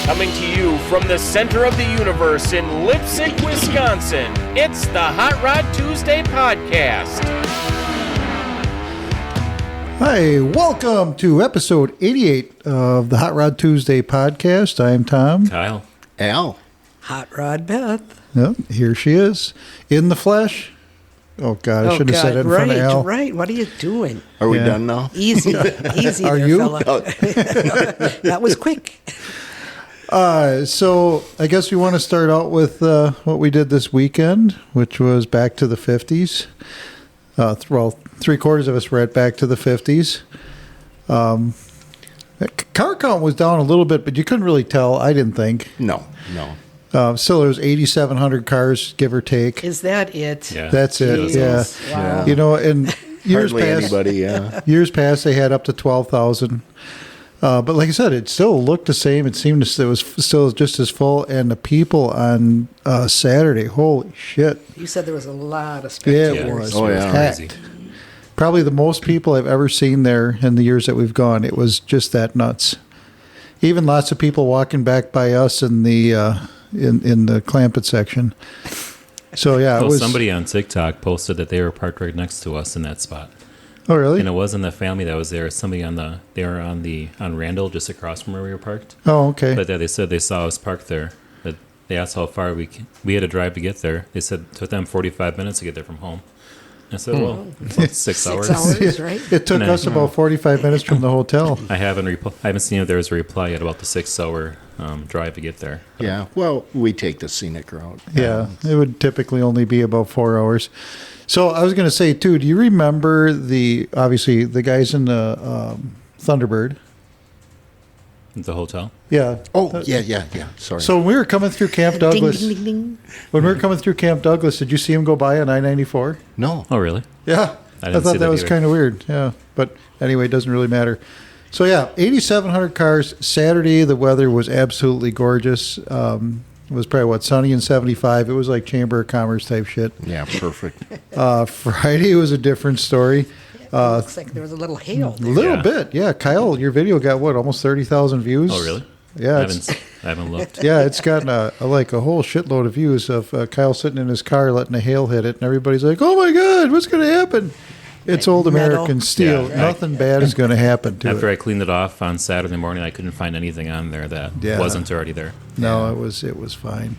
Coming to you from the center of the universe in Lipsick, Wisconsin, it's the Hot Rod Tuesday podcast. Hi, welcome to episode 88 of the Hot Rod Tuesday podcast. I'm Tom. Kyle. Al. Hot Rod Beth. Yep, here she is, in the flesh. Oh, God, I shouldn't have said it in front of Al. Right, what are you doing? Are we done now? Easy Are there, you? fella. That was quick. So I guess we want to start out with what we did this weekend, which was back to the 50s. Well, three-quarters of us were at back to the 50s. Car count was down a little bit, but you couldn't really tell, I didn't think. No. Still, there was 8,700 cars, give or take. Is that it? Yeah. That's it, Jesus. yeah. Wow. You know, and years Hardly past, anybody, yeah. years past, they had up to 12,000. But like I said, it still looked the same. It seemed it was still just as full. And the people on Saturday, holy shit. You said there was a lot of Yeah, spectators. it was. Oh, yeah. Packed. Probably the most people I've ever seen there in the years that we've gone. It was just that nuts. Even lots of people walking back by us in the in the Clampett section. So yeah, Well, it was somebody on TikTok posted that they were parked right next to us in that spot, Oh really? and it wasn't the family that was there. Somebody they were on Randall, just across from where we were parked. Oh okay. But they said they saw us parked there. But they asked how far we had to drive to get there. They said it took them 45 minutes to get there from home. I said, well, it's 6 hours. 6 hours, right? It took No. us about 45 minutes from the hotel. I haven't seen if there was a reply yet about the 6-hour drive to get there. Yeah. Well, we take the scenic route. Yeah, it would typically only be about 4 hours. So I was going to say too. Do you remember obviously the guys in the Thunderbird? The hotel. Yeah. Oh, yeah. Sorry. So when we were coming through Camp Douglas, Ding, ding, ding. when we were coming through Camp Douglas, did you see him go by on I-94? no. Oh, really? Yeah. I I didn't thought see that that was either. kind of weird. Yeah. But anyway, it doesn't really matter. So yeah, 8,700 cars. Saturday, the weather was absolutely gorgeous. It was probably sunny and 75. It was like Chamber of Commerce type shit. Yeah, perfect. Friday was a different story. Looks like there was a little hail. A little Yeah. bit, yeah. Kyle, your video got almost 30,000 views. Oh, really? Yeah, I haven't looked. yeah, it's gotten a whole shitload of views of Kyle sitting in his car letting the hail hit it, and everybody's like, "Oh my God, what's going to happen?" It's old Metal. American steel. Yeah. Nothing bad is going to happen to After it. I cleaned it off on Saturday morning, I couldn't find anything on there that Yeah. wasn't already there. No, it was fine.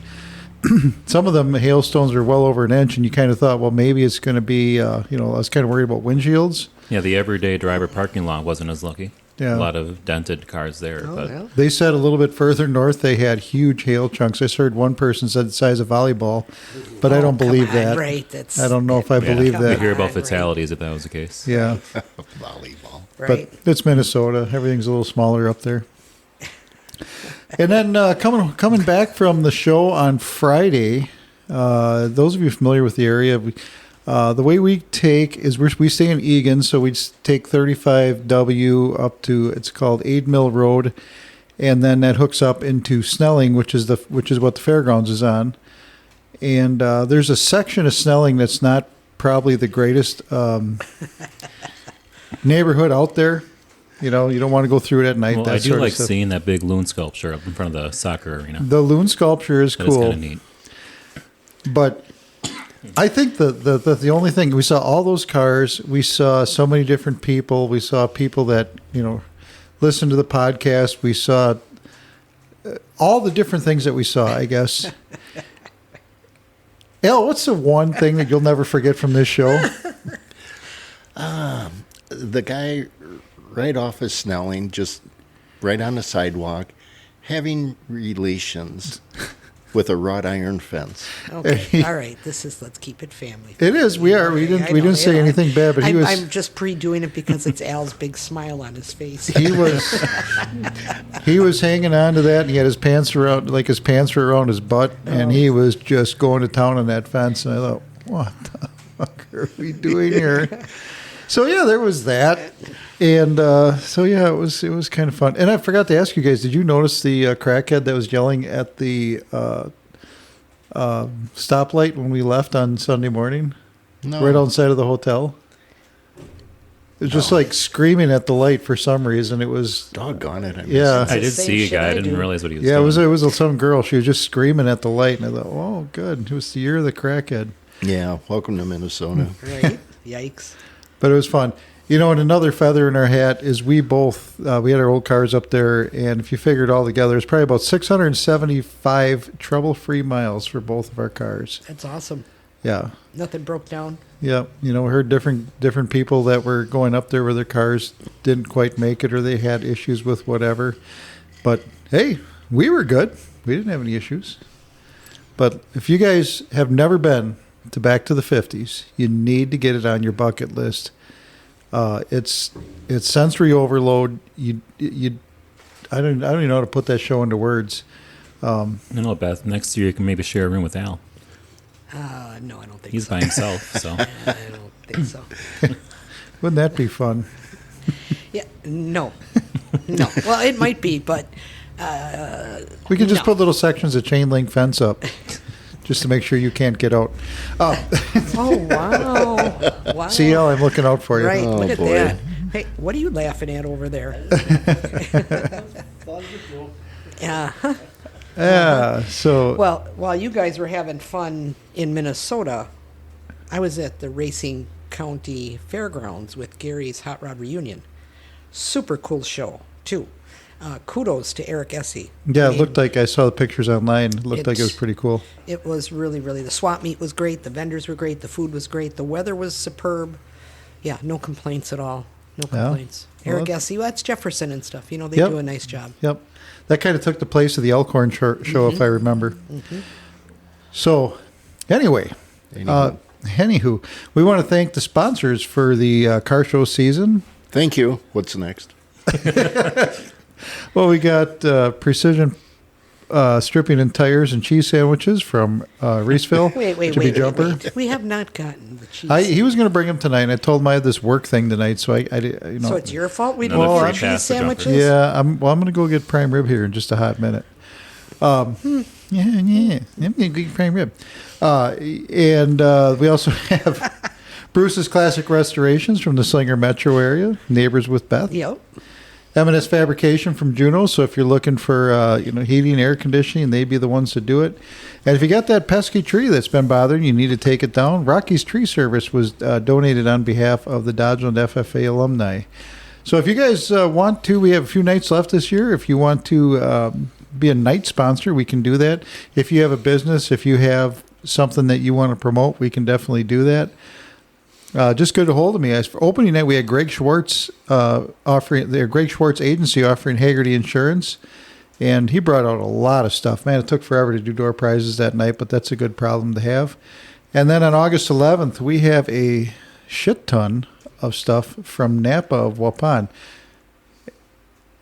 Some of them hailstones are well over an inch, and you kind of thought, well, maybe it's going to be. I was kind of worried about windshields. Yeah, the everyday driver parking lot wasn't as lucky. Yeah. A lot of dented cars there. Oh, but well. They said a little bit further north they had huge hail chunks. I heard one person said the size of volleyball, but I don't Come believe on, that. Right, that's I don't know if I yeah, believe Come we that. hear about Right. fatalities if that was the case. Yeah, Volleyball. right. but it's Minnesota. Everything's a little smaller up there. And then coming back from the show on Friday, those of you familiar with the area, the way we take is we stay in Egan, so we take 35W up to, it's called 8 Mill Road, and then that hooks up into Snelling, which is what the fairgrounds is on. And there's a section of Snelling that's not probably the greatest neighborhood out there. You don't want to go through it at night. Well, that I do sort of like stuff. seeing that big loon sculpture up in front of the soccer arena. The loon sculpture is That is cool. kind of neat. But I think the only thing, we saw all those cars, we saw so many different people, we saw people that listen to the podcast, we saw all the different things that we saw, I guess. Elle, what's the one thing that you'll never forget from this show? The guy right off of Snelling, just right on the sidewalk, having relations with a wrought iron fence. Okay, all right. Let's keep it family. It is. We are. We Okay, didn't. I We know, didn't say anything bad, but I'm just pre-doing it because it's Al's big smile on his face. He was hanging on to that, and he had his pants were around his butt, and he was just going to town on that fence. And I thought, what the fuck are we doing here? So yeah, there was that, and it was kind of fun. And I forgot to ask you guys, did you notice the crackhead that was yelling at the stoplight when we left on Sunday morning, No. right outside of the hotel? It was just like screaming at the light for some reason. It was Doggone it. yeah. I did same see a shit guy. I I didn't do. realize what he was Yeah, doing. it was some girl. She was just screaming at the light, and I thought, "Oh, good! It was the year of the crackhead." Yeah, welcome to Minnesota. Right? Yikes. But it was fun. You know, and another feather in our hat is we both we had our old cars up there, and if you figure it all together, it's probably about 675 trouble-free miles for both of our cars. That's awesome. Yeah, Nothing broke down. yeah. You know, we heard different people that were going up there where their cars didn't quite make it, or they had issues with whatever. But hey, we were good. We didn't have any issues. But if you guys have never been to Back to the 50s, you need to get it on your bucket list. It's sensory overload. I don't even know how to put that show into words. I know, Beth. Next year you can maybe share a room with Al. No, I don't think He's so. by himself, so I don't think so. Wouldn't that be fun? Yeah, no. No. Well, it might be, but We could just No. put little sections of chain link fence up, just to make sure you can't get out. oh wow. Wow. See, Al, I'm looking out for you. Right, Oh, look at boy. that. Hey, what are you laughing at over there? Yeah. Yeah. So Well, while you guys were having fun in Minnesota, I was at the Racing County Fairgrounds with Gary's Hot Rod Reunion. Super cool show, too. Kudos to Eric Essie. yeah, I it mean, looked like I saw the pictures online. It looked like it was It's- pretty cool. It was really, really. The swap meet was great. The vendors were great. The food was great. The weather was superb. Yeah, no complaints at all. No Yeah. complaints. Well, Eric Essie, well, that's Jefferson and stuff. You know, they Yep. do a nice job. Yep. That kind of took the place of the Elkhorn show, if I remember. So, anyway, anywho, we want to thank the sponsors for the car show season. Thank you. What's next? Well, we got Precision Stripping and Tires and Cheese Sandwiches from Reeseville. Jimmy Jumper. wait. We have not gotten the cheese. He was going to bring them tonight, and I told him I had this work thing tonight, so I you know. So it's your fault we didn't Another get free cheese pass for Jumper. sandwiches? Yeah, I'm going to go get prime rib here in just a hot minute. Yeah, I'm going to get prime rib. And we also have Bruce's Classic Restorations from the Slinger Metro area, Neighbors with Beth. Yep. M&S Fabrication from Juneau. So if you're looking for heating and air conditioning, they'd be the ones to do it. And if you got that pesky tree that's been bothering you, need to take it down. Rocky's Tree Service was donated on behalf of the Dodgeland FFA alumni. So if you guys want to, we have a few nights left this year. If you want to be a night sponsor, we can do that. If you have a business, if you have something that you want to promote, we can definitely do that. Just get a hold of me. As for opening night, we had Greg Schwartz offering their Greg Schwartz Agency offering Haggerty Insurance, and he brought out a lot of stuff. Man, it took forever to do door prizes that night, but that's a good problem to have. And then on August 11th, we have a shit ton of stuff from Napa of Waupun.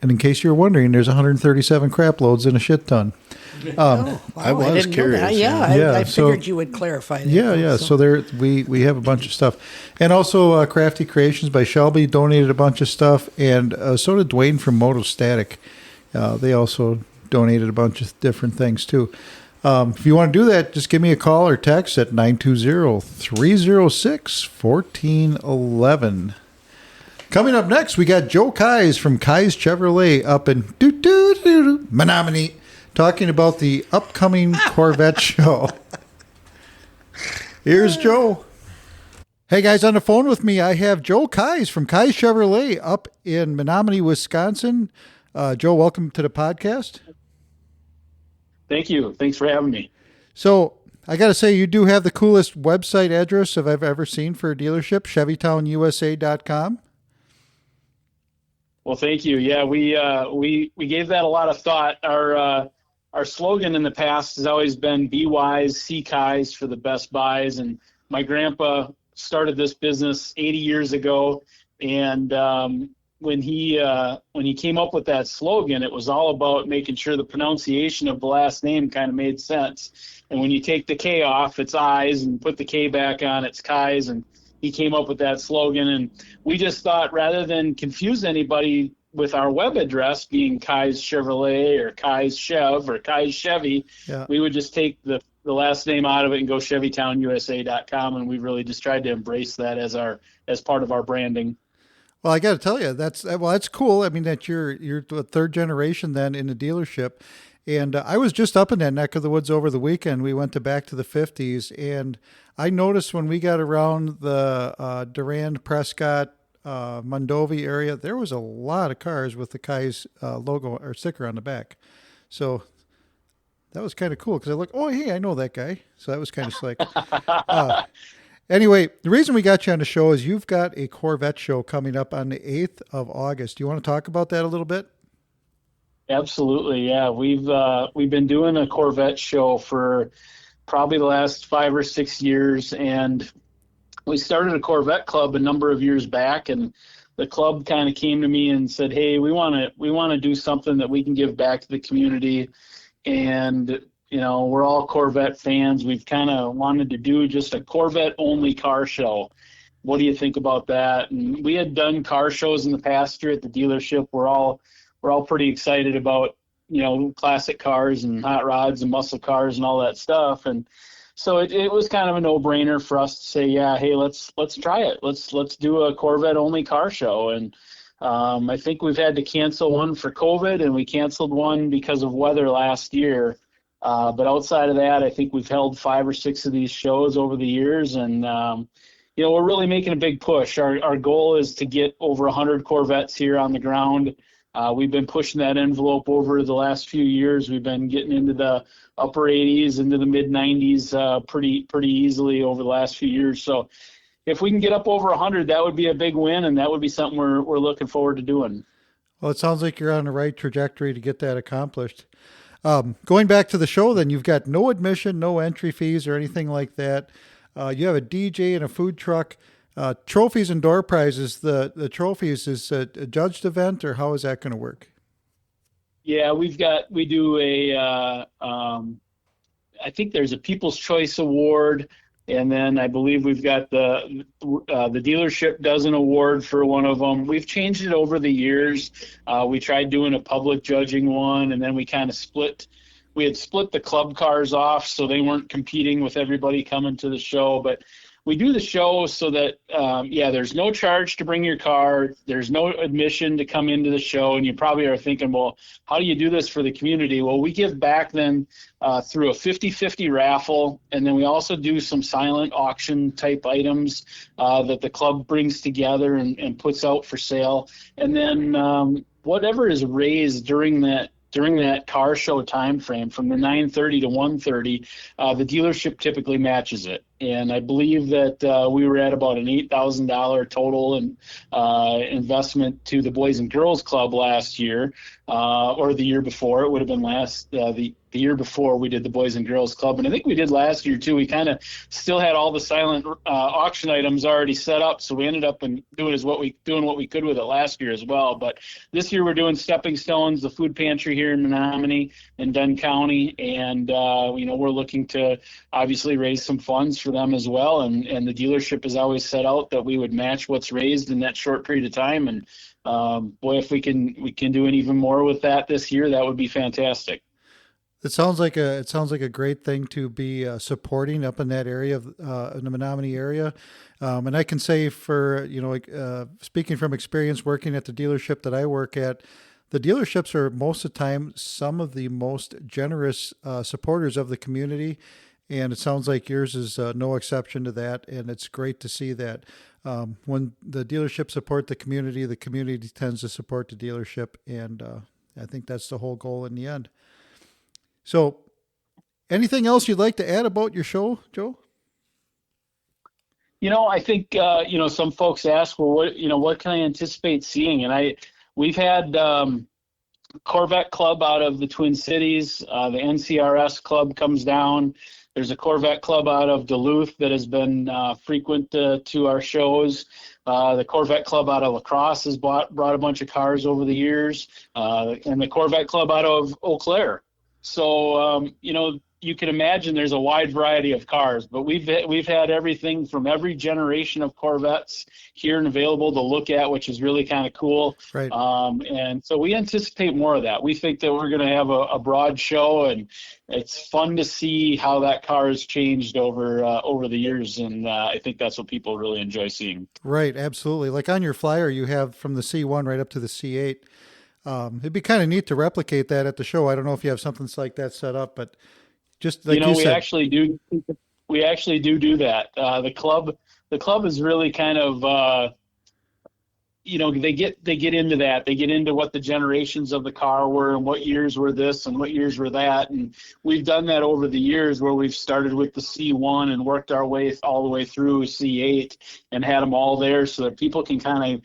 And in case you're wondering, there's 137 crap loads in a shit ton. Wow, I was didn't know curious, that. yeah. Yeah, I so- figured you would clarify that. Yeah. So there, we have a bunch of stuff, and also Crafty Creations by Shelby donated a bunch of stuff, and so did Dwayne from Moto Static. They also donated a bunch of different things too. If you want to do that, just give me a call or text at 920-306-1411. Coming up next, we got Joe Kais from Kais Chevrolet up in Menominee, talking about the upcoming Corvette Show. Here's Joe. Hey guys, on the phone with me, I have Joe Kais from Kais Chevrolet up in Menominee, Wisconsin. Joe, welcome to the podcast. Thank you. Thanks for having me. So I got to say, you do have the coolest website address I've ever seen for a dealership, ChevytownUSA.com. Well, thank you. Yeah, we gave that a lot of thought. Our slogan in the past has always been "Be wise, seek eyes for the best buys." And my grandpa started this business 80 years ago, and when he came up with that slogan, it was all about making sure the pronunciation of the last name kind of made sense. And when you take the K off, it's eyes, and put the K back on, it's Kais. And he came up with that slogan, and we just thought rather than confuse anybody with our web address being Kais Chevrolet or Kais Chev or Kais Chevy, we would just take the last name out of it and go ChevytownUSA.com, and we really just tried to embrace that as part of our branding. Well, I got to tell you, that's cool. I mean, that you're the third generation then in the dealership, and I was just up in that neck of the woods over the weekend. We went back to the 50s, and I noticed when we got around the Durand, Prescott, Mondovi area, there was a lot of cars with the Kai's logo or sticker on the back. So that was kind of cool because I looked, oh, hey, I know that guy. So that was kind of slick. Anyway, the reason we got you on the show is you've got a Corvette show coming up on the 8th of August. Do you want to talk about that a little bit? Absolutely, yeah. We've been doing a Corvette show for probably the last 5 or 6 years, and we started a Corvette club a number of years back, and the club kind of came to me and said, "Hey, we want to do something that we can give back to the community." And we're all Corvette fans. We've kind of wanted to do just a Corvette-only car show. What do you think about that? And we had done car shows in the past here at the dealership. We're all pretty excited about, classic cars and hot rods and muscle cars and all that stuff. And so it was kind of a no-brainer for us to say, yeah, hey, let's try it. Let's do a Corvette-only car show. And I think we've had to cancel one for COVID, and we canceled one because of weather last year. But outside of that, I think we've held 5 or 6 of these shows over the years, and we're really making a big push. Our goal is to get over 100 Corvettes here on the ground. We've been pushing that envelope over the last few years. We've been getting into the upper 80s, into the mid 90s pretty easily over the last few years. So if we can get up over 100, that would be a big win, and that would be something we're looking forward to doing. Well, it sounds like you're on the right trajectory to get that accomplished. Going back to the show, then you've got no admission, no entry fees or anything like that. You have a DJ and a food truck. Trophies and door prizes. The trophies is a judged event, or how is that going to work? Yeah, we do a. I think there's a People's Choice Award, and then I believe we've got the dealership does an award for one of them. We've changed it over the years. We tried doing a public judging one, and then we kind of split. We had split the club cars off so they weren't competing with everybody coming to the show. But we do the show so that, there's no charge to bring your car. There's no admission to come into the show. And you probably are thinking, well, how do you do this for the community? Well, we give back then through a 50-50 raffle. And then we also do some silent auction type items that the club brings together and puts out for sale. And then whatever is raised during that car show time frame from the 9:30 to 1:30, the dealership typically matches it. And I believe that we were at about an $8,000 total investment to the Boys and Girls Club last year, or the year before. It would have been the year before we did the Boys and Girls Club. And I think we did last year too. We kind of still had all the silent auction items already set up. So we ended up doing what we could with it last year as well. But this year we're doing Stepping Stones, the food pantry here in Menominee in Dunn County. And, we're looking to obviously raise some funds for them as well. And the dealership has always set out that we would match what's raised in that short period of time. And boy, if we can do it even more with that this year, that would be fantastic. It sounds like a great thing to be supporting up in that area of in the Menominee area, and I can say for speaking from experience working at the dealership that I work at, the dealerships are most of the time some of the most generous supporters of the community, and it sounds like yours is no exception to that. And it's great to see that when the dealership support the community tends to support the dealership, and I think that's the whole goal in the end. So, anything else you'd like to add about your show, Joe? I think some folks ask, well, what can I anticipate seeing? And we've had Corvette Club out of the Twin Cities. The NCRS Club comes down. There's a Corvette Club out of Duluth that has been frequent to our shows. The Corvette Club out of La Crosse has brought a bunch of cars over the years, and the Corvette Club out of Eau Claire. So, you can imagine there's a wide variety of cars, but we've had everything from every generation of Corvettes here and available to look at, which is really kind of cool. Right. And so we anticipate more of that. We think that we're going to have a broad show, and it's fun to see how that car has changed over the years. And I think that's what people really enjoy seeing. Right, absolutely. Like on your flyer, you have from the C1 right up to the C8. It'd be kind of neat to replicate that at the show. I don't know if you have something like that set up, but just like you said. We actually do that. The club is really kind of, they get into that. They get into what the generations of the car were and what years were this and what years were that. And we've done that over the years where we've started with the C1 and worked our way all the way through C8 and had them all there so that people can kind of,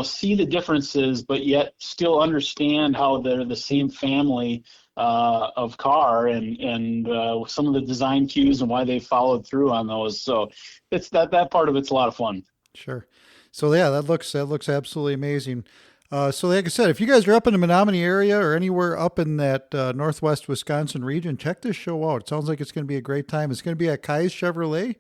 see the differences, but yet still understand how they're the same family of car and some of the design cues and why they followed through on those. So it's that part of it's a lot of fun. Sure. So yeah, that looks absolutely amazing. So like I said, if you guys are up in the Menominee area or anywhere up in that northwest Wisconsin region, check this show out. It sounds like it's going to be a great time. It's going to be at Kai's Chevrolet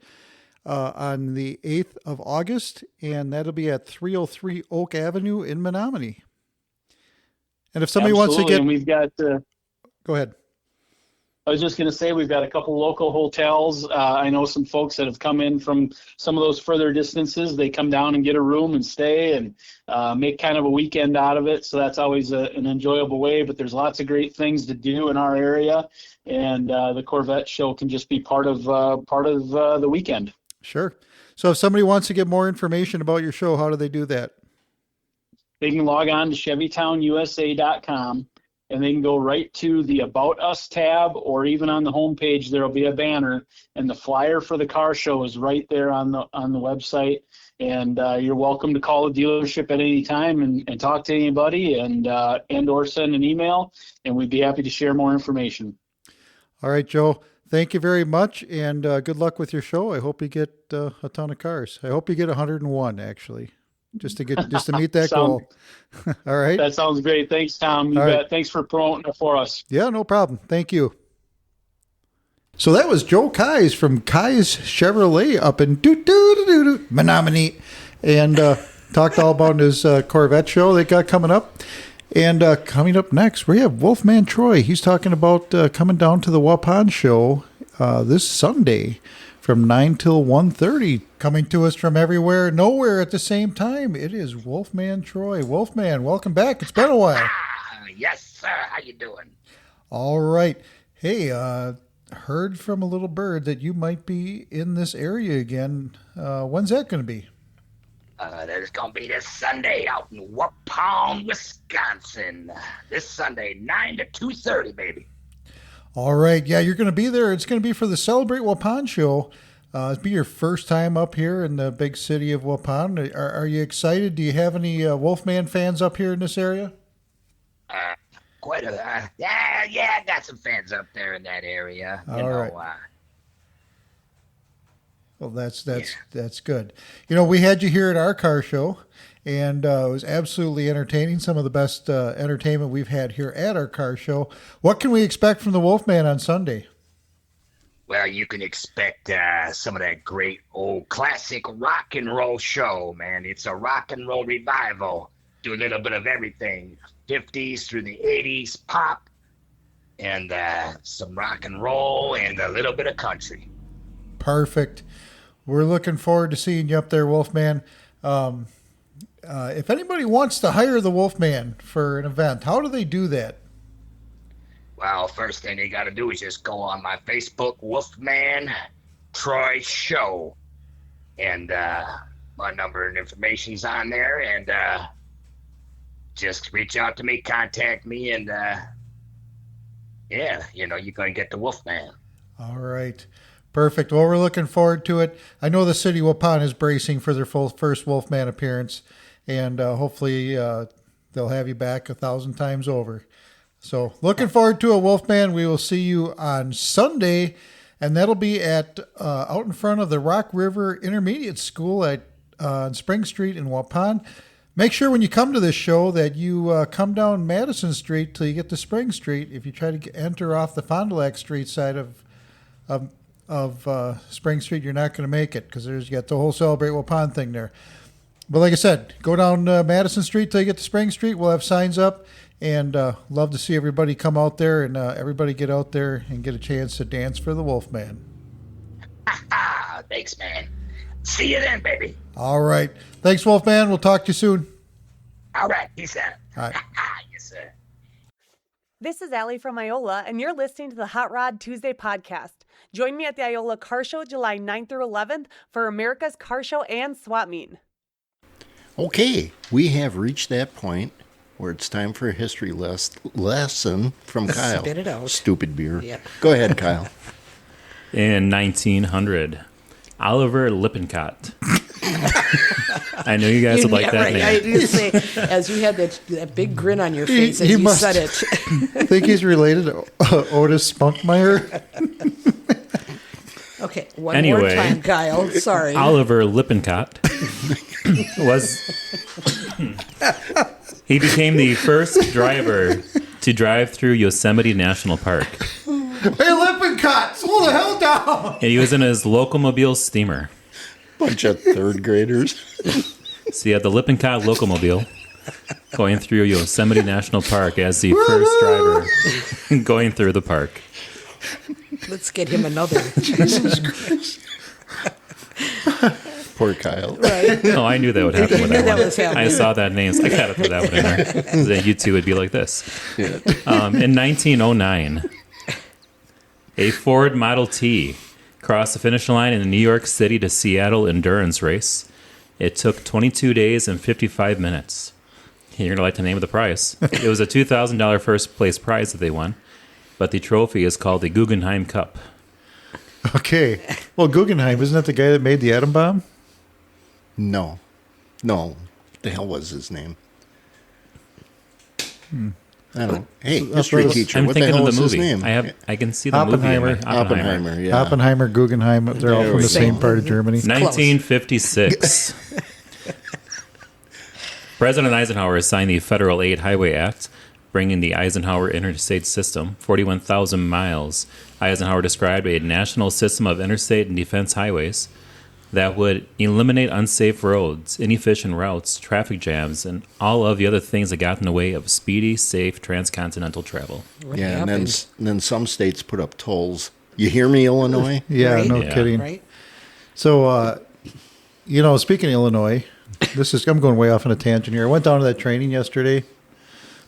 on the 8th of August, and that'll be at 303 Oak Avenue in Menominee. And if somebody wants to get... And we've got... Go ahead. I was just going to say we've got a couple local hotels. I know some folks that have come in from some of those further distances. They come down and get a room and stay and make kind of a weekend out of it. So that's always an enjoyable way. But there's lots of great things to do in our area, and the Corvette Show can just be part of the weekend. Sure. So if somebody wants to get more information about your show, how do they do that? They can log on to ChevytownUSA.com. And they can go right to the About Us tab, or even on the homepage, there'll be a banner, and the flyer for the car show is right there on the website. And you're welcome to call the dealership at any time and talk to anybody and or send an email, and we'd be happy to share more information. All right, Joe. Thank you very much, and good luck with your show. I hope you get a ton of cars. I hope you get 101, actually. Just to meet that goal. All right. That sounds great. Thanks, Tom. You bet. Right. Thanks for promoting it for us. Yeah, no problem. Thank you. So that was Joe Kais from Kais Chevrolet up in Menominee, and talked all about his Corvette show they got coming up. And coming up next, we have Wolfman Troy. He's talking about coming down to the Waupun show this Sunday from 9 till 1:30. Coming to us from everywhere, nowhere at the same time, it is Wolfman Troy. Wolfman, welcome back. It's been a while. Yes, sir. How you doing? All right. Hey, heard from a little bird that you might be in this area again. When's that going to be? There's going to be this Sunday out in Waupun, Wisconsin. This Sunday, 9 to 2:30, baby. All right. Yeah, you're going to be there. It's going to be for the Celebrate Waupun show. It'll be your first time up here in the big city of Waupun. Are you excited? Do you have any Wolfman fans up here in this area? Quite a I got some fans up there in that area. All right. Well, that's good. We had you here at our car show, and it was absolutely entertaining. Some of the best entertainment we've had here at our car show. What can we expect from the Wolfman on Sunday? Well, you can expect some of that great old classic rock and roll show, man. It's a rock and roll revival. Do a little bit of everything, 50s through the 80s, pop, and some rock and roll, and a little bit of country. Perfect. We're looking forward to seeing you up there, Wolfman. If anybody wants to hire the Wolfman for an event, how do they do that? Well, first thing they got to do is just go on my Facebook, Wolfman Troy Show. And my number and information's on there. And just reach out to me, contact me, and you're going to get the Wolfman. All right. Perfect. Well, we're looking forward to it. I know the city of Waupun is bracing for their first Wolfman appearance. And hopefully they'll have you back 1,000 times over. So looking forward to it, Wolfman. We will see you on Sunday, and that'll be at out in front of the Rock River Intermediate School at on Spring Street in Waupun. Make sure when you come to this show that you come down Madison Street till you get to Spring Street. If you try to enter off the Fond du Lac Street side of of Spring Street, you're not going to make it because you got the whole Celebrate Waupun thing there. But like I said, go down Madison Street till you get to Spring Street. We'll have signs up, and love to see everybody come out there and everybody get out there and get a chance to dance for the Wolfman. Thanks, man. See you then, baby. All right. Thanks, Wolfman. We'll talk to you soon. All right, peace out. All right. Yes, sir. This is Allie from Iola, and you're listening to the Hot Rod Tuesday podcast. Join me at the Iola Car Show July 9th through 11th for America's Car Show and Swap Meet. Okay, we have reached that point where it's time for a history lesson from Kyle. Spit it out. Stupid beer. Yeah. Go ahead, Kyle. In 1900, Oliver Lippincott. I know you guys would like that right. name. I do say, as you had that big grin on your face as He you must said it. think he's related to Otis Spunkmeyer. Okay, one more time, Kyle. Sorry. Oliver Lippincott he became the first driver to drive through Yosemite National Park. Hey, Lippincott, slow the hell down. And he was in his locomobile steamer. Bunch of third graders. So you had the Lippincott locomobile going through Yosemite National Park as the first driver going through the park. Let's get him another. Jesus Christ. Poor Kyle. Right. Oh, I knew that would happen with You knew that that one. was happening. I saw that name, so I gotta put that one in there. Then you two would be like this. In 1909, a Ford Model T crossed the finish line in the New York City to Seattle endurance race. It took 22 days and 55 minutes. You're gonna like the name of the prize. It was a $2,000 first place prize that they won, but the trophy is called the Guggenheim Cup. Okay. Well, Guggenheim, isn't that the guy that made the atom bomb? No. What the hell was his name? I don't know. Hey, history teacher. I'm What the thinking hell of the was his movie. name? I can see the movie. Oppenheimer. Oppenheimer, yeah. Oppenheimer, Guggenheim, they're all There from we the same go. part of Germany. 1956. President Eisenhower signed the Federal Aid Highway Act, bringing the Eisenhower interstate system 41,000 miles. Eisenhower described a national system of interstate and defense highways that would eliminate unsafe roads, inefficient routes, traffic jams, and all of the other things that got in the way of speedy, safe transcontinental travel. What Yeah, and happened? then some states put up tolls. You hear me, Illinois? Yeah, Right? no Yeah. kidding. Right? So, speaking of Illinois, I'm going way off on a tangent here. I went down to that training yesterday,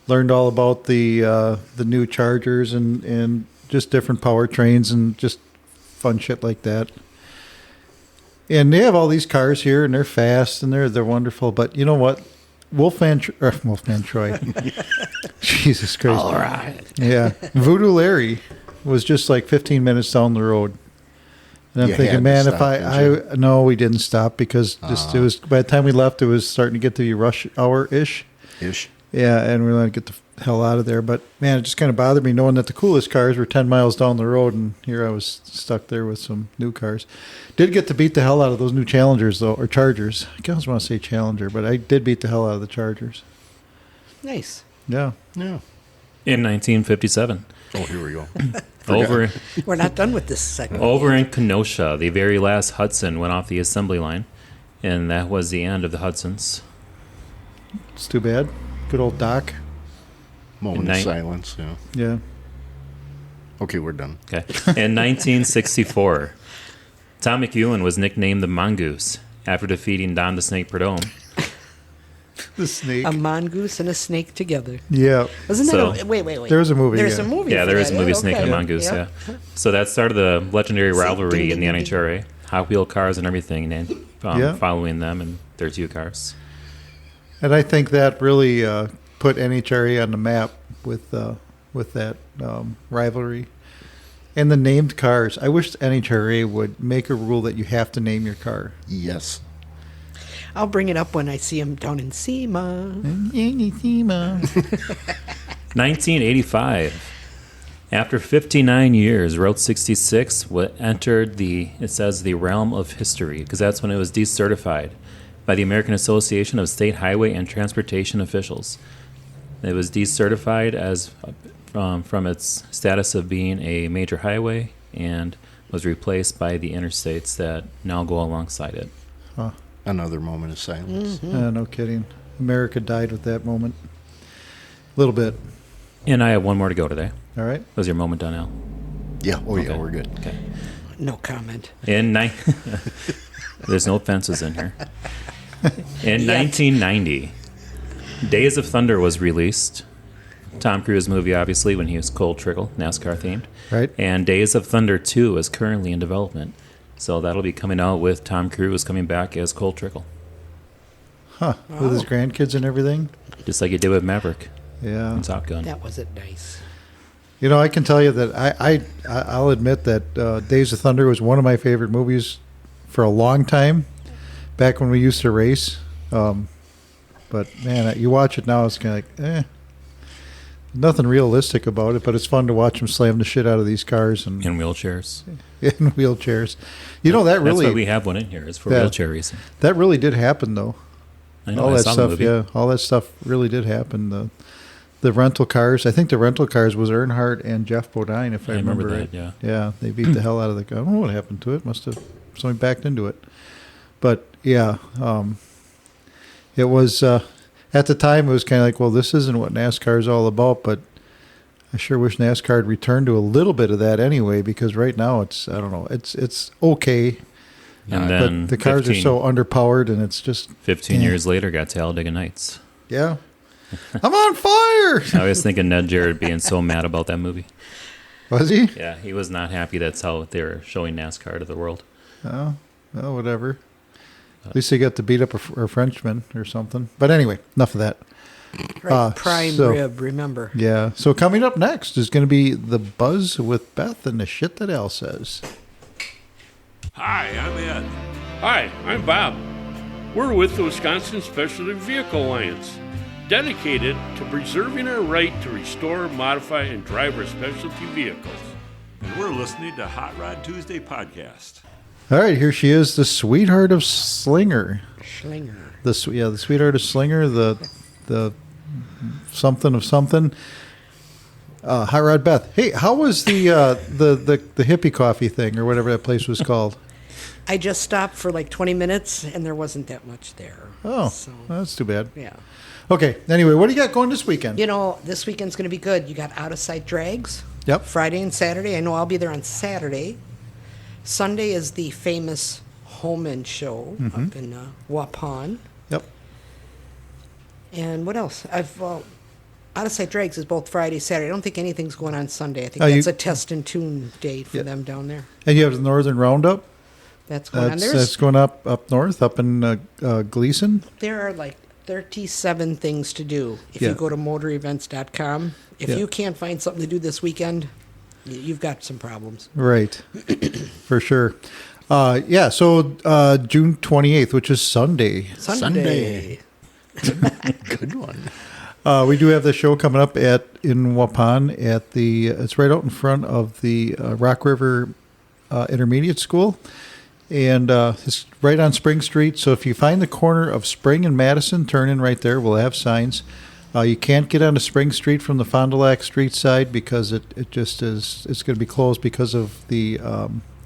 learned all about the new Chargers and just different powertrains and just fun shit like that. And they have all these cars here, and they're fast and they're wonderful. But you know what? Wolfman Troy. Jesus Christ! All right. Yeah, Voodoo Larry was just like 15 minutes down the road. And I'm You had thinking, to man, stop, if no, we didn't stop because just it was by the time we left, it was starting to get to be rush hour ish. Yeah, and we wanted to get the hell out of there. But man, it just kind of bothered me knowing that the coolest cars were 10 miles down the road, and here I was stuck there with some new cars. Did get to beat the hell out of those new Challengers though, or Chargers. I always want to say Challenger, but I did beat the hell out of the Chargers. Nice. Yeah. Yeah. In 1957, Oh, here we go. We're not done with this segment. over in Kenosha, the very last Hudson went off the assembly line, and that was the end of the Hudsons. It's too bad. Good old Doc. Moment of silence. Yeah. Yeah. Okay, we're done. Okay. In 1964, Tom McEwen was nicknamed the Mongoose after defeating Don the Snake Prudhomme. The snake. A mongoose and a snake together. Yeah. Wasn't So- that wait. There's a movie, There's yeah. a movie. Yeah, for there is that. a movie, Yeah, Snake and okay. the Mongoose, Yep. yeah. So that started the legendary See, rivalry ding, in the ding, ding, NHRA. Hot Wheel cars and everything, and Yeah. following them and their two cars. And I think that really put NHRA on the map with that rivalry. And the named cars. I wish NHRA would make a rule that you have to name your car. Yes. I'll bring it up when I see him down in SEMA. 1985. After 59 years, Route 66 entered the realm of history, because that's when it was decertified by the American Association of State Highway and Transportation Officials. It was decertified as from its status of being a major highway and was replaced by the interstates that now go alongside it. Huh. Another moment of silence. No kidding. America died with that moment. A little bit. And I have one more to go today. All right. Was your moment done, Al? Yeah. Oh, Okay. yeah, we're good. Okay. No comment. There's no fences in here. In 1990, Days of Thunder was released. Tom Cruise movie, obviously, when he was Cole Trickle, NASCAR themed. Right. And Days of Thunder 2 is currently in development. So that'll be coming out with Tom Cruise coming back as Cole Trickle. Huh. With his grandkids and everything. Just like he did with Maverick Yeah. and Top Gun. That wasn't nice. You know, I can tell you that I'll admit that Days of Thunder was one of my favorite movies for a long time, back when we used to race. But man, you watch it now, it's kind of like, nothing realistic about it. But it's fun to watch them slam the shit out of these cars and In wheelchairs. in wheelchairs. You know, that really That's why we have one in here, is for Yeah. wheelchair racing. that really did happen though. I know, All I that saw the stuff, movie. yeah, all that stuff really did happen. The rental cars. I think the rental cars was Earnhardt and Jeff Bodine, if I I remember right. that, yeah. Yeah, they beat the hell out of the car. I don't know what happened to it. Must have somebody backed into it. But yeah, it was at the time it was kind of like, well, this isn't what NASCAR is all about. But I sure wish NASCAR had returned to a little bit of that anyway, because right now it's, I don't know, it's okay. And then But the cars are so underpowered, and it's just 15 years later, got Talladega Nights. yeah. I'm on fire. I was thinking Ned Jarrett being so mad about that movie. Was he? Yeah, he was not happy that's how they were showing NASCAR to the world. Oh, well, whatever. At least they got to beat up a Frenchman or something. But anyway, enough of that. Right, prime so- rib, remember. Yeah. So coming up next is going to be The Buzz with Beth and the shit that Al says. Hi, I'm Ed. Hi, I'm Bob. We're with the Wisconsin Specialty Vehicle Alliance, dedicated to preserving our right to restore, modify, and drive our specialty vehicles. And we're listening to Hot Rod Tuesday podcast. All right, here she is, the sweetheart of Slinger. Schlinger. The sweetheart of Slinger, the something of something. Hot Rod Beth. Hey, how was the hippie coffee thing or whatever that place was called? I just stopped for like 20 minutes, and there wasn't that much there. Oh, So, that's too bad. yeah. Okay. Anyway, what do you got going this weekend? You know, this weekend's going to be good. You got out-of-sight drags. Yep. Friday and Saturday. I know I'll be there on Saturday. Sunday is the famous Holman show up in Waupun. Yep. And what else? Out-of-sight drags is both Friday, Saturday. I don't think anything's going on Sunday. I think Oh, that's you- a test and tune date for Yeah. them down there. And you have the Northern Roundup. That's going on. That's going up north, up in Gleason. There are like 37 things to do. If Yeah. you go to motorevents.com, if Yeah. you can't find something to do this weekend, you've got some problems. Right. For sure. Yeah, so June 28th, which is Sunday. Sunday. Good one. We do have the show coming up in Waupun at it's right out in front of the Rock River Intermediate School. And it's right on Spring Street. So if you find the corner of Spring and Madison, turn in right there. We'll have signs. You can't get onto Spring Street from the Fond du Lac Street side because it just is. It's going to be closed because of the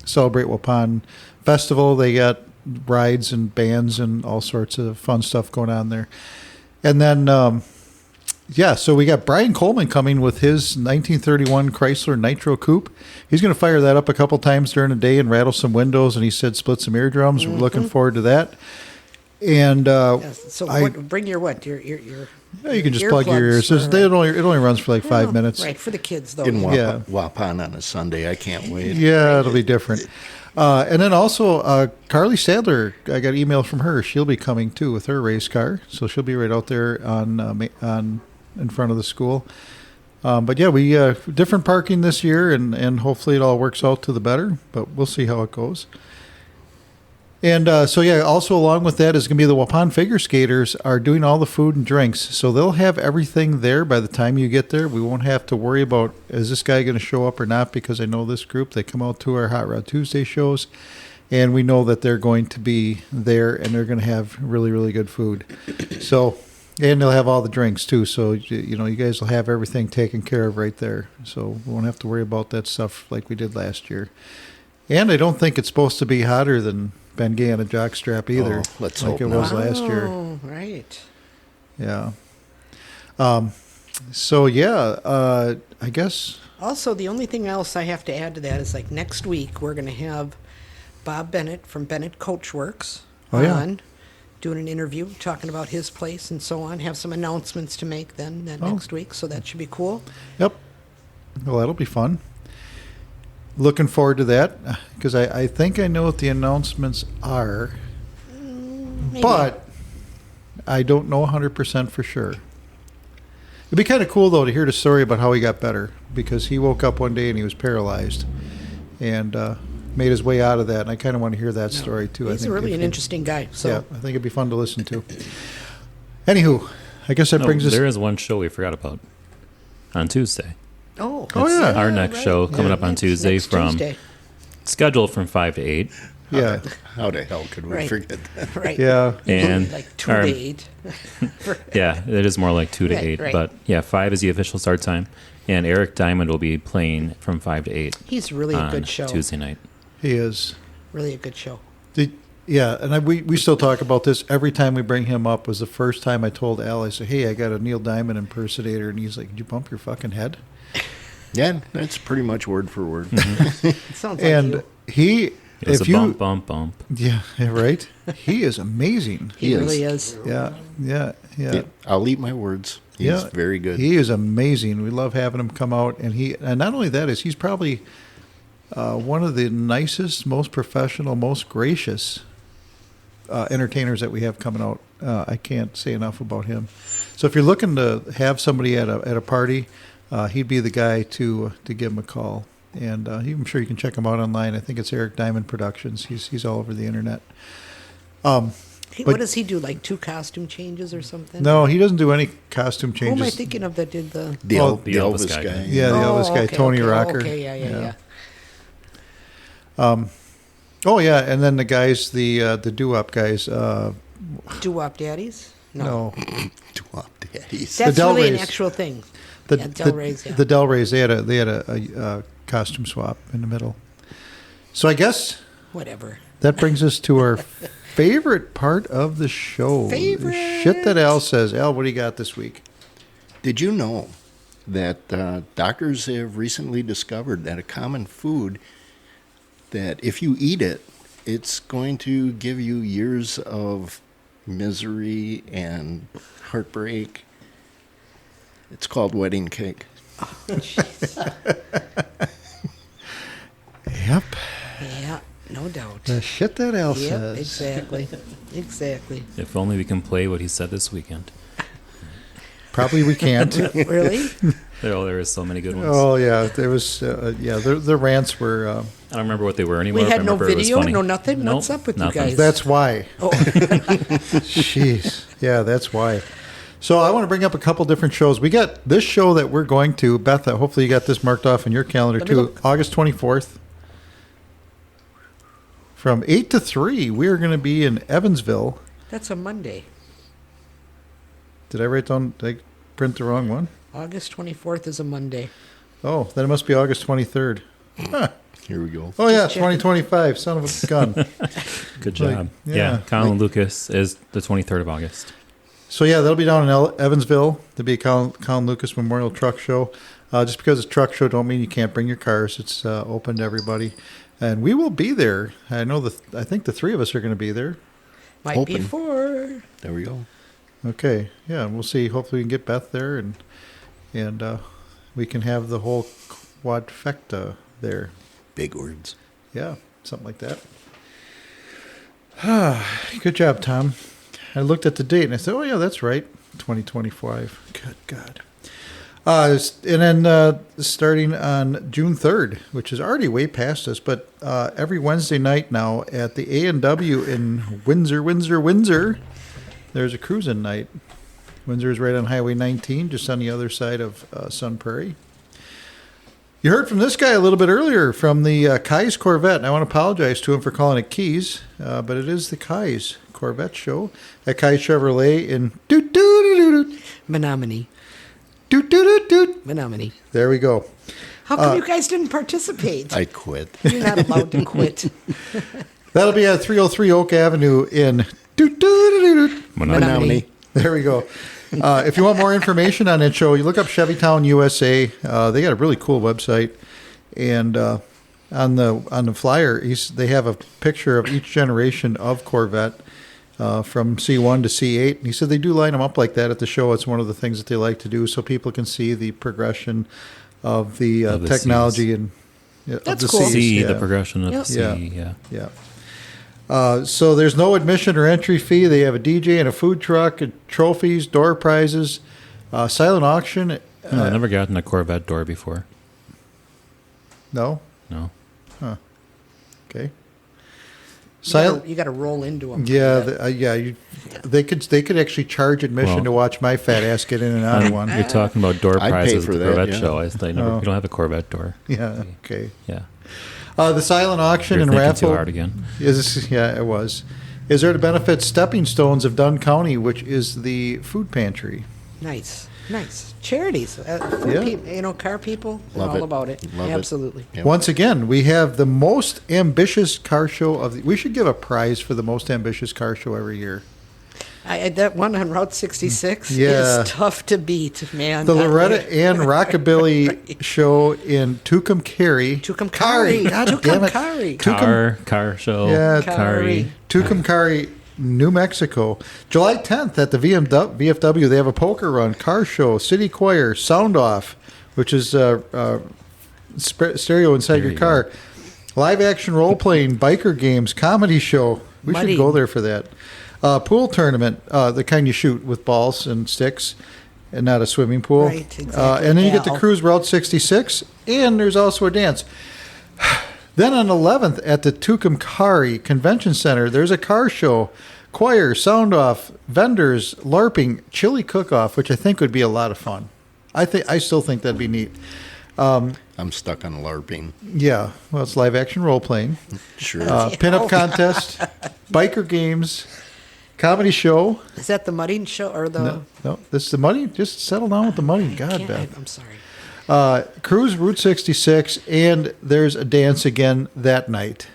Celebrate Waupun Festival. They got rides and bands and all sorts of fun stuff going on there. And then, so we got Brian Coleman coming with his 1931 Chrysler Nitro Coupe. He's going to fire that up a couple times during the day and rattle some windows, and he said split some eardrums. We're looking forward to that. And Yes. So bring your what? Your you can just plug your ears. earplugs for- It only runs for like 5 minutes. Right, for the kids, though. In Yeah. Waupun on a Sunday. I can't wait. Yeah, it'll be different. And then also, Carly Sadler, I got an email from her. She'll be coming too with her race car, so she'll be right out there on in front of the school. But yeah, we different parking this year, and hopefully it all works out to the better. But we'll see how it goes. And also along with that is going to be the Waupun Figure Skaters are doing all the food and drinks. So they'll have everything there by the time you get there. We won't have to worry about, is this guy going to show up or not? Because I know this group, they come out to our Hot Rod Tuesday shows, and we know that they're going to be there, and they're going to have really, really good food. So And they'll have all the drinks too, so you guys will have everything taken care of right there. So we won't have to worry about that stuff like we did last year. And I don't think it's supposed to be hotter than Bengay on a jockstrap either. Let's like hope it was not. last year. Oh, right. Yeah. So yeah, I guess. Also, the only thing else I have to add to that is like next week we're going to have Bob Bennett from Bennett Coachworks on doing an interview talking about his place and so on. Have some announcements to make then next week, so that should be cool. Yep. Well, that'll be fun. Looking forward to that because I think I know what the announcements are, but I don't know 100% for sure. It'd be kind of cool, though, to hear the story about how he got better, because he woke up one day and he was paralyzed and made his way out of that, and I kind of want to hear that story, too. He's really an interesting guy. So. Yeah, I think it'd be fun to listen to. Anywho, I guess that brings us... There is one show we forgot about on Tuesday. Oh, yeah. Our next show coming up on Tuesday scheduled from 5 to 8. Yeah. How the hell could we forget that? Right. Yeah. And like 2 to 8. Yeah, it is more like 2 to 8. Right. But yeah, 5 is the official start time. And Eric Diamond will be playing from 5 to 8. He's really a good show. Tuesday night. He is. Really a good show. Yeah, and we still talk about this every time we bring him up. Was the first time I told Al, I said, hey, I got a Neil Diamond impersonator. And he's like, did you bump your fucking head? Yeah, that's pretty much word for word. It sounds like and you. It was bump. Yeah, right? He is amazing. He really is. Yeah. I'll eat my words. He's very good. He is amazing. We love having him come out. And not only that, he's probably one of the nicest, most professional, most gracious entertainers that we have coming out. I can't say enough about him. So if you're looking to have somebody at a party, he'd be the guy to give him a call. And I'm sure you can check him out online. I think it's Eric Diamond Productions. He's all over the internet. What does he do? Like 2 costume changes or something? No, he doesn't do any costume changes. Who am I thinking of that did the Elvis guy? Yeah, the Elvis guy, Tony Rocker. Okay, yeah. Oh yeah, and then the guys, the doo-wop guys. Doo-wop daddies? No. Doo-wop daddies. That's Del really an Rey's. actual thing. The Del Rey's, yeah. The Del Rey's, they had a costume swap in the middle. So I guess whatever. That brings us to our favorite part of the show. Favorite. The shit that Al says. Al, what do you got this week? Did you know that doctors have recently discovered that a common food that if you eat it, it's going to give you years of misery and heartbreak? It's called wedding cake. Oh, jeez. Yep. Yeah, no doubt. The shit that Al says. Exactly. If only we can play what he said this weekend. Probably we can't. Really? There is so many good ones. Oh, yeah. There was, the rants were... I don't remember what they were anymore. We had I no remember it was video, funny. no nothing? Nope, What's up with nothing. you guys? That's why. Oh. Jeez. Yeah, that's why. So I want to bring up a couple different shows. We got this show that we're going to. Beth, hopefully you got this marked off in your calendar Let me too. look. August 24th. From 8 to 3, we are going to be in Evansville. That's a Monday. Did I print the wrong one? August 24th is a Monday. Oh, then it must be August 23rd. Huh. Here we go. Oh, yeah, Just checking. 2025. Son of a gun. Good job. Like, yeah, Colin Lucas is the 23rd of August. So, yeah, that'll be down in Evansville. There'll be a Colin Lucas Memorial Truck Show. Just because it's a truck show don't mean you can't bring your cars. It's open to everybody. And we will be there. I think the three of us are going to be there. Might be 4. There we go. Okay. Yeah, we'll see. Hopefully we can get Beth there and we can have the whole quadfecta there. Big words. Yeah, something like that. Good job, Tom. I looked at the date and I said, oh, yeah, that's right. 2025. Good God. And then starting on June 3rd, which is already way past us, but every Wednesday night now at the A&W in Windsor, there's a cruising night. Windsor is right on Highway 19, just on the other side of Sun Prairie. You heard from this guy a little bit earlier from the Kai's Corvette, and I want to apologize to him for calling it Keys, but it is the Kai's Corvette Show at Kai Chevrolet in Menominee. Menominee. There we go. How come you guys didn't participate? I quit. You're not allowed to quit. That'll be at 303 Oak Avenue in Menominee. There we go. If you want more information on that show, you look up Chevytown USA. They got a really cool website, and on the flyer, they have a picture of each generation of Corvette from C1 to C8. And he said they do line them up like that at the show. It's one of the things that they like to do, so people can see the progression of the technology Cs. and That's of the cool. Cs. See Yeah. the progression of the C. Yeah. So there's no admission or entry fee. They have a DJ and a food truck, and trophies, door prizes, silent auction. No, I've never gotten a Corvette door before. No? No. Huh. Okay. You got to roll into them. They could actually charge admission to watch my fat ass get in and out of one. You're talking about door I'd prizes pay for at the that, Corvette yeah. show. I said, we don't have a Corvette door. Yeah. Okay. Yeah. The silent auction You're and thinking raffle too hard again. it was. Is there to benefit Stepping Stones of Dunn County, which is the food pantry. Nice. Charities. Car people, they're Love all it. about it. Love it. Absolutely. Yep. Once again, we have the most ambitious car show we should give a prize for the most ambitious car show every year. That one on Route 66 Yeah. is tough to beat, man. The Loretta Ann Rockabilly show in Tucumcari. Tucumcari. God damn it. Tucumcari. Car show. Yeah, Cari. Tucumcari, New Mexico. July 10th at the VFW, they have a poker run, car show, city choir, sound off, which is stereo inside your car, live action role playing, biker games, comedy show. We should go there for that. Pool tournament, the kind you shoot with balls and sticks and not a swimming pool. Right, exactly. And then you get to cruise Route 66, and there's also a dance. Then on the 11th at the Tucumcari Convention Center, there's a car show, choir, sound off, vendors, LARPing, chili cook-off, which I think would be a lot of fun. I still think that'd be neat. I'm stuck on LARPing. Yeah, well, it's live action role playing. Sure. Pinup contest, biker games, comedy show. Is that the mudding show or the? No, this is the money. Just settle down with the money. God, Beth. I'm sorry. Cruise Route 66, and there's a dance again that night.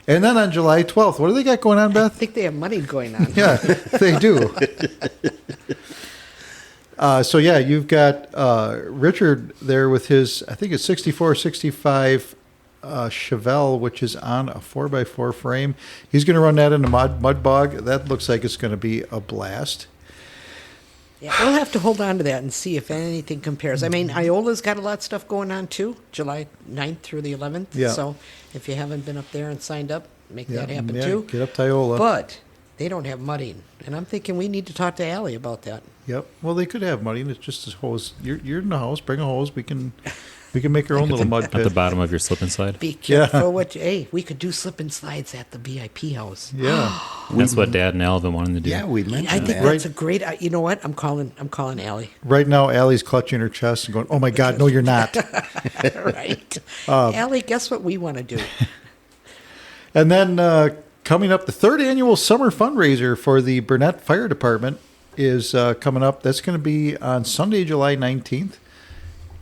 And then on July 12th, what do they got going on, Beth? I think they have money going on. Yeah, they do. You've got Richard there with his, I think it's 64, 65 Chevelle, which is on a 4x4 frame. He's going to run that in a mud bog. That looks like it's going to be a blast. Yeah, we'll have to hold on to that and see if anything compares. I mean, Iola's got a lot of stuff going on too, July 9th through the 11th. Yeah. So if you haven't been up there and signed up, make that happen too. Get up to Iola. But they don't have mudding. And I'm thinking we need to talk to Allie about that. Yep. Well, they could have mudding. It's just a hose. You're in the house. Bring a hose. We can make our own little mud At the pit. bottom of your slip and slide. Be careful hey, we could do slip and slides at the VIP house. Yeah. That's what Dad and Al have been wanting to do. Yeah, we mentioned I think that. that's a great. You know what? I'm calling Allie. Right now, Allie's clutching her chest and going, "Oh my God, no, you're not." Right. Allie, guess what we want to do? And then coming up, the third annual summer fundraiser for the Burnett Fire Department is coming up. That's going to be on Sunday, July 19th.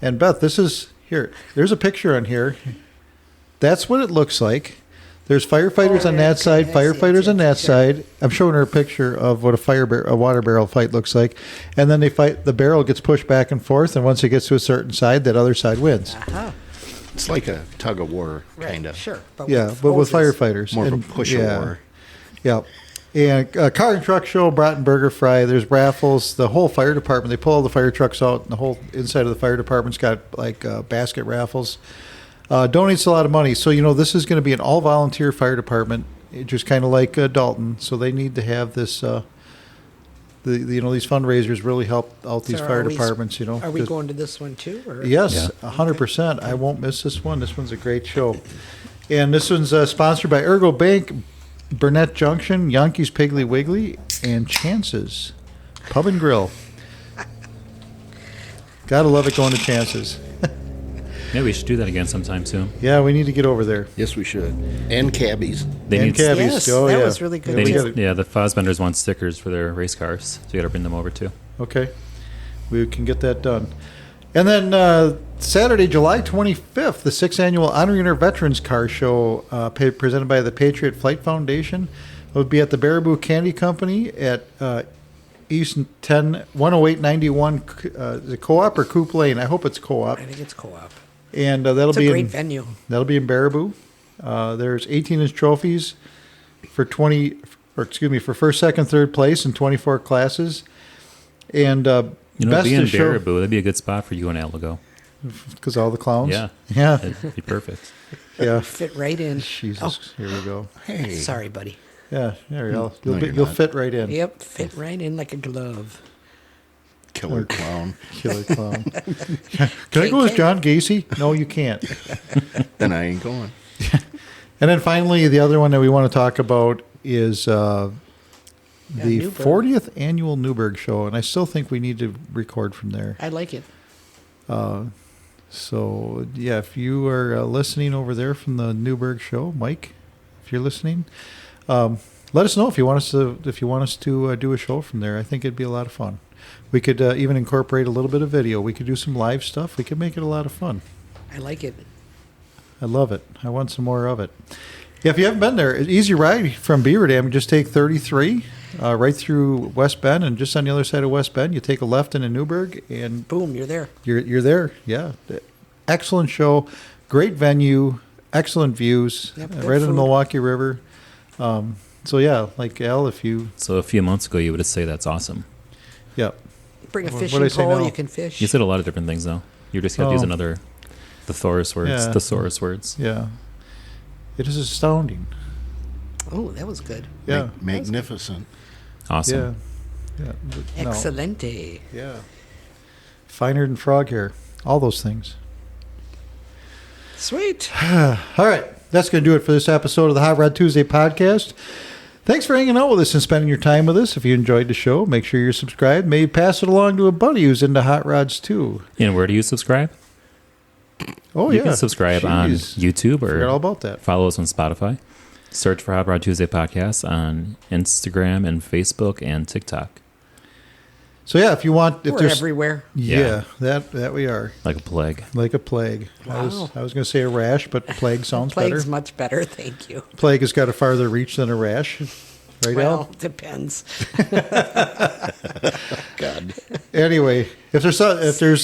And Beth, this is here. There's a picture on here. That's what it looks like. There's firefighters on that side, firefighters on that side. I'm showing her a picture of what a water barrel fight looks like. And then they fight. The barrel gets pushed back and forth, and once it gets to a certain side, that other side wins. Uh-huh. It's like a tug of war, kind of. Sure. But But with firefighters. More of And, a push of war. Yeah. And car and truck show, Broughton Burger Fry. There's raffles. The whole fire department, they pull all the fire trucks out, and the whole inside of the fire department's got like basket raffles. Donates a lot of money. So, this is going to be an all-volunteer fire department, just kind of like Dalton. So they need to have this, these fundraisers really help out these fire departments, Are we going to this one too? Or? Yes, 100%. I won't miss this one. This one's a great show. And this one's sponsored by Ergo Bank, Burnett Junction, Yankees Piggly Wiggly, and Chances Pub and Grill. Gotta love it going to Chances. Yeah, we should do that again sometime soon. Yeah, we need to get over there. Yes, we should. And cabbies. They need cabbies. Yes, Oh, that yeah. was really good. They too. need, yeah, the Fosbenders want stickers for their race cars, so you got to bring them over too. Okay. We can get that done. And then Saturday, July 25th, the 6th Annual Honoring Our Veterans Car Show presented by the Patriot Flight Foundation. It would be at the Baraboo Candy Company at East 10891, the Co-op or Coop Lane? I hope it's Co-op. I think it's co-op. And that'll It's be a great in, venue. That'll be in Baraboo. There's 18-inch trophies for for first, second, third place in 24 classes. And best be in in show Baraboo, that'd be a good spot for you and Al to go. because all the clowns. Yeah, it'd be perfect. Yeah. Fit right in. Jesus, here we go. Hey. Sorry, buddy. Yeah, there you go. No, You'll you're not. fit right in. Yep, fit right in like a glove. Killer clown. Killer clown. Can I go as John Gacy? No, you can't. Then I ain't going. And then finally, the other one that we want to talk about is the Newburgh. 40th Annual Newburgh Show. And I still think we need to record from there. I like it. So, yeah, if you are listening over there from the Newburgh Show, Mike, if you're listening, let us know if you want us to do a show from there. I think it'd be a lot of fun. We could even incorporate a little bit of video. We could do some live stuff. We could make it a lot of fun. I like it. I love it. I want some more of it. Yeah, if you haven't been there, it's easy ride from Beaver Dam. You just take 33 right through West Bend, and just on the other side of West Bend, you take a left into Newburgh, and Boom, you're there. you're there. Yeah, excellent show, great venue, excellent views, Yep, good right on the food. Milwaukee River. So yeah, like Al, if you So a few months ago, you would have said that's awesome. yeah, Bring a What'd fishing I say pole, now? you can fish. You said a lot of different things though. You just got to use Oh. another thesaurus words. Yeah. Thesaurus words. yeah, it is astounding. Oh, that was good. Yeah, Magnificent. Awesome. yeah, no. Excelente. Yeah, finer than frog hair, all those things. Sweet. All right. That's going to do it for this episode of the Hot Rod Tuesday podcast. Thanks for hanging out with us and spending your time with us. If you enjoyed the show, make sure you're subscribed. Maybe pass it along to a buddy who's into hot rods too. And where do you subscribe? Oh, You yeah. can subscribe on Jeez. YouTube Forgot all or about that. follow us on Spotify. Search for Hot Rod Tuesday Podcast on Instagram and Facebook and TikTok. So, yeah, if you want... if We're there's everywhere. Yeah, that we are. Like a plague. Like a plague. I was Wow. going to say a rash, but plague sounds Plague's better. much better, thank you. Plague has got a farther reach than a rash. Right, Well, Al? depends. God. Anyway, if there's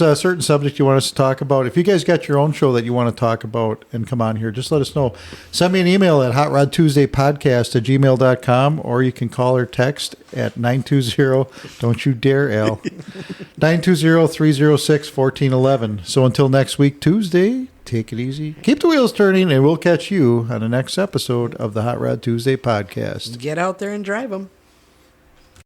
a certain subject you want us to talk about, if you guys got your own show that you want to talk about and come on here, just let us know. Send me an email at hotrodtuesdaypodcast@gmail.com, or you can call or text at 920, don't you dare, Al, 920-306-1411. So until next week, Tuesday, take it easy. Keep the wheels turning, and we'll catch you on the next episode of the Hot Rod Tuesday podcast. Get out there and drive them.